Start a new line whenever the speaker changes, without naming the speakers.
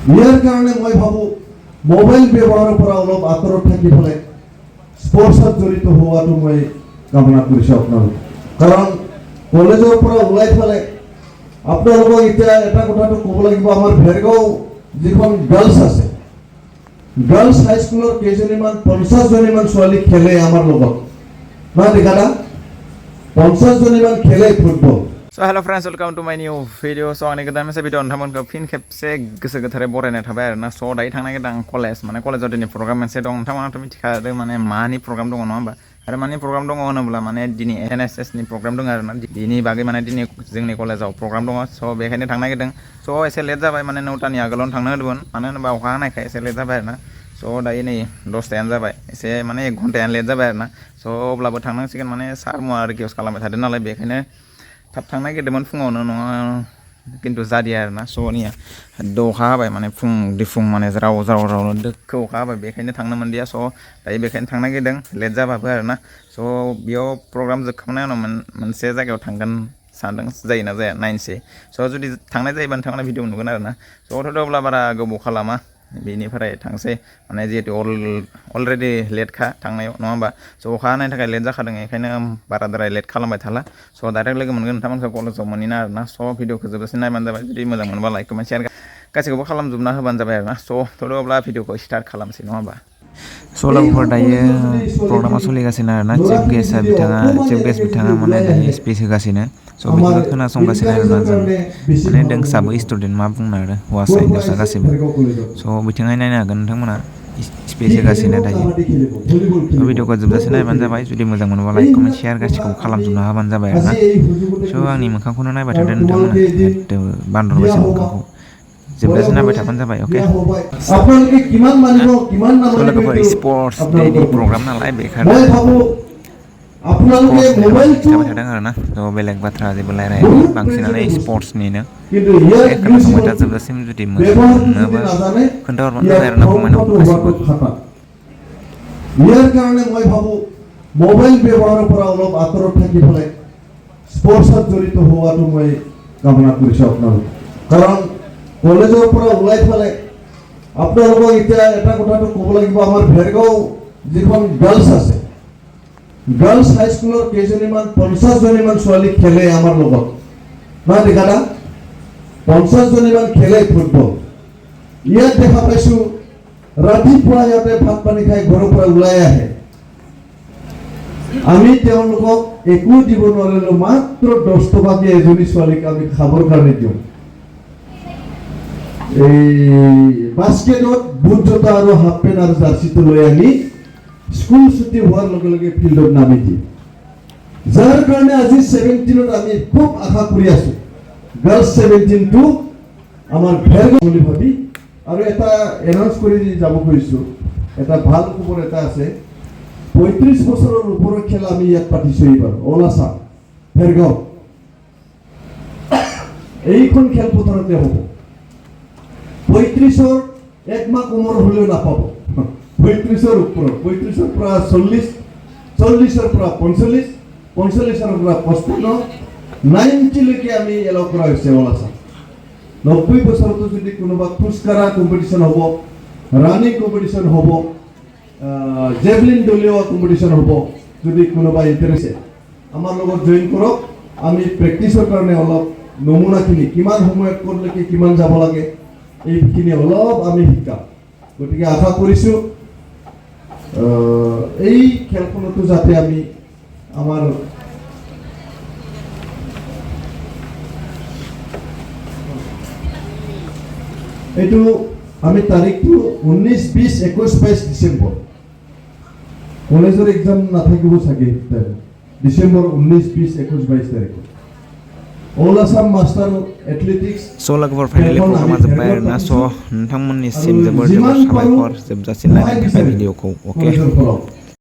ইয়াৰ কাৰণে মই ভাবোঁ মোবাইল ব্যৱহাৰৰ পৰা অলপ আঁতৰত থাকি পেলাই স্পৰ্টছত জড়িত হোৱাটো মই কামনা কৰিছোঁ আপোনালোক। কাৰণ কলেজৰ পৰা ওলাই পেলাই আপোনালোকক এতিয়া এটা কথাটো ক'ব লাগিব, আমাৰ ভেৰগাঁও যিখন গাৰ্লছ আছে, গাৰ্লছ হাইস্কুলৰ কেইজনীমান 50জনীমান ছোৱালী খেলে আমাৰ লগত, নহয় দেখা না, 50জনীমান খেলে football.
So hello friends, welcome to my new video. So आंनि गोदान मोनसे भिडिअ नोंथांमोनखौ फिन खेबसे गोसो गोथारै बरायनाय थाबाय आरोना। स दायो थांनो नागिरदों आं कलेज, माने कलेजाव दिनै प्रग्राम मोनसे दं। नोंथांमोनाथ' मिथिखादों माने मानि प्रग्राम दङ नङा होमबा? आरो मानि प्रग्राम दङ होनोब्ला माने दिनै NSS नि प्रग्राम दङ आरोना। बिनि बागै माने दिनै जोंनि कलेजाव प्रग्राम दङ। स बेखायनो थांनो नागिरदों। स एसे लेट जाबाय, माने 9टानि आगोलावनो थांनो होदोंमोन, मानो होनोबा अखा हानायखाय एसे लेट जाबाय आरोना। स दायो नै 10टायानो जाबाय, एसे माने 1 घन्टायानो लेट जाबाय आरोना। स अब्लाबो थांनांसिगोन, माने सार मुवा रिकुवेस्ट खालामबाय थादों नालाय, बेखायनो थाब थांनो नागिरदोंमोन फुङावनो, नङा खिन्थु जादिया आरोना। स निया अखा हाबाय, माने फुं दिफुं माने ज्राव ज्राव ज्रावनो दोखो अखा हाबाय, बेखायनो थांनो मोनदिया। स दायो बेखायनो थांनो नागिरदों लेट जाबाबो आरोना। स बेयाव प्रग्राम जोबखांनायनि उनाव मोनसे जायगायाव थांगोन सानदों, जायोना जाया नायनोसै। स जुदि थांनाय जायोबा नोंथांमोना भिडिअ नुगोन आरोना। स अब्ला बारा गोबाव खालामा, बेनिफ्राय थांसै, माने जिहेतु अलरेडि लेटखा थांनायाव नङा होमबा? स अखा हानायनि थाखाय लेट जाखादों, बेखायनो बाराद्राय लेट खालामबाय थाला। स डाइरेक्ट लोगो मोनगोन नोंथांमोनखौ कलेजाव मोनहैना आरोना। स भिडिअखौ जोबजासिम नायबानो जाबाय, जुदि मोजां मोनबा लाइक कमेन्ट शेयार गासैखौबो खालामजोबना होबानो जाबाय आरोना। स अब्ला भिडिअखौ स्टार्ट खालामसै नङा होमबा? स लोगोफोर दायो प्रग्रामा सोलिगासिनो आरोना। चिफ गेस्ट बिथाङा माने दायो स्पिच होगासिनो। स बेखौनो खोनासंगासिनो आरोना जों, माने दोंसाबो स्टुडेन्ट मा बुंनो आरो हौवासा हिन्जावसा गासैबो। स बिथिंहाय नायनो हागोन नोंथांमोना, स्पिच होगासिनो दायो। स भिडिअखौ जोबजासिम नायबानो जाबाय, जुदि मोजां मोनोबा लाइक कमेन्ट शेयार गासिखौबो खालामजोबना होबानो जाबाय आरोना। स आंनि मोखांखौनो नायबाय थादों नोंथांमोना, बान्दरबायसो मोखांखौ। जोबजासिम नायबाय थाबानो जाबाय, अके? लोगोफोर स्पर्टस डेनि प्रग्राम नालाय, बेखायनो स्पर्टसनि बागै खिन्थाबाय थादों आरोना। थ बेलेग बाथ्रा जेबो रायलायाखै, बांसिनानो स्पर्टसनिनो। खोनासंबाय था जोबजासिम, जुदि मोजां मोनोबा खोन्थाहरबानो जाबाय आरोना कमेन्टआव गासिबो।
ইয়াৰ কাৰণে মই ভাবোঁ মোবাইল ব্যৱহাৰৰ পৰা অলপ আঁতৰত থাকি পেলাই স্পৰ্টছত জড়িত হোৱাটো মই কামনা কৰিছোঁ আপোনালোক। কাৰণ কলেজৰ পৰা ওলাই পেলাই আপোনালোকক এতিয়া এটা কথাটো ক'ব লাগিব, আমাৰ ভেৰগাঁও যিখন গাৰ্লছ আছে, গাৰ্লছ হাইস্কুলৰ কেইজনীমান 50জনীমান ছোৱালী খেলে আমাৰ লগত, নহয় দেখা না, 50জনীমান খেলে ফুটবল। ইয়াত দেখা পাইছোঁ ৰাতিপুৱা সিহঁতে ভাত পানী খাই ঘৰৰ পৰা ওলাই আহে, আমি তেওঁলোকক একো দিব নোৱাৰিলোঁ, মাত্ৰ 10 টকাকে এজনী ছোৱালীক আমি খাবৰ কাৰণে দিওঁ। এই বাস্কেটত বুট জোতা আৰু হাফ পেণ্ট আৰু জাৰ্চিটো লৈ আনি স্কুল ছুটি হোৱাৰ লগে লগে ফিল্ডত নামি দিয়ে। যাৰ কাৰণে আজি 17ত আমি খুব আশা কৰি আছোঁ, গাৰ্লছ 17টো আমাৰ ভেৰগাঁও বুলি ভাবি। আৰু এটা এনাউন্স কৰি যাব খুজিছোঁ, এটা ভাল খবৰ এটা আছে, 35 বছৰৰ ওপৰৰ খেল আমি ইয়াত পাতিছোঁ এইবাৰ, অল আছাম ভেৰগাঁও। এইখন খেলপথাৰতে হ'ব। 35ৰ 1 মাহ কমৰ হ'লেও নাপাব, 35ৰ ওপৰত, 35ৰ পৰা 40, 40ৰ পৰা 45, 45ৰ পৰা 55, 90লৈকে আমি এলাউ কৰা হৈছে অল আছাম। 90 বছৰতো যদি কোনোবা খোজকাঢ়া কম্পিটিশ্যন হ'ব, ৰানিং কম্পিটিশ্যন হ'ব, জেভলিন দলীয় কম্পিটিশ্যন হ'ব, যদি কোনোবা ইণ্টাৰেষ্ট আমাৰ লগত জইন কৰক। আমি প্ৰেক্টিছৰ কাৰণে অলপ নমুনাখিনি কিমান সময়ত কৰিলেকে কিমান যাব লাগে এইখিনি অলপ আমি শিকাম। গতিকে আশা কৰিছোঁ এই খেলখনতো যাতে আমি আমাৰ এইটো আমি তাৰিখটো 19, 20, 21, 22 ডিচেম্বৰ, কলেজৰ এক্সাম নাথাকিব চাগে, ডিচেম্বৰ 19, 20, 21, 22 তাৰিখত অল আছাম মাষ্টাৰ এথলেটিক্স।
स लोगोफोर फाइनालि प्रग्रामा जोब्बाय आरोना। स नोंथांमोननिसिम जोबोर जोबोर साबायखर जोबजासिम नायनायनि थाखाय भिडिअखौ, अके?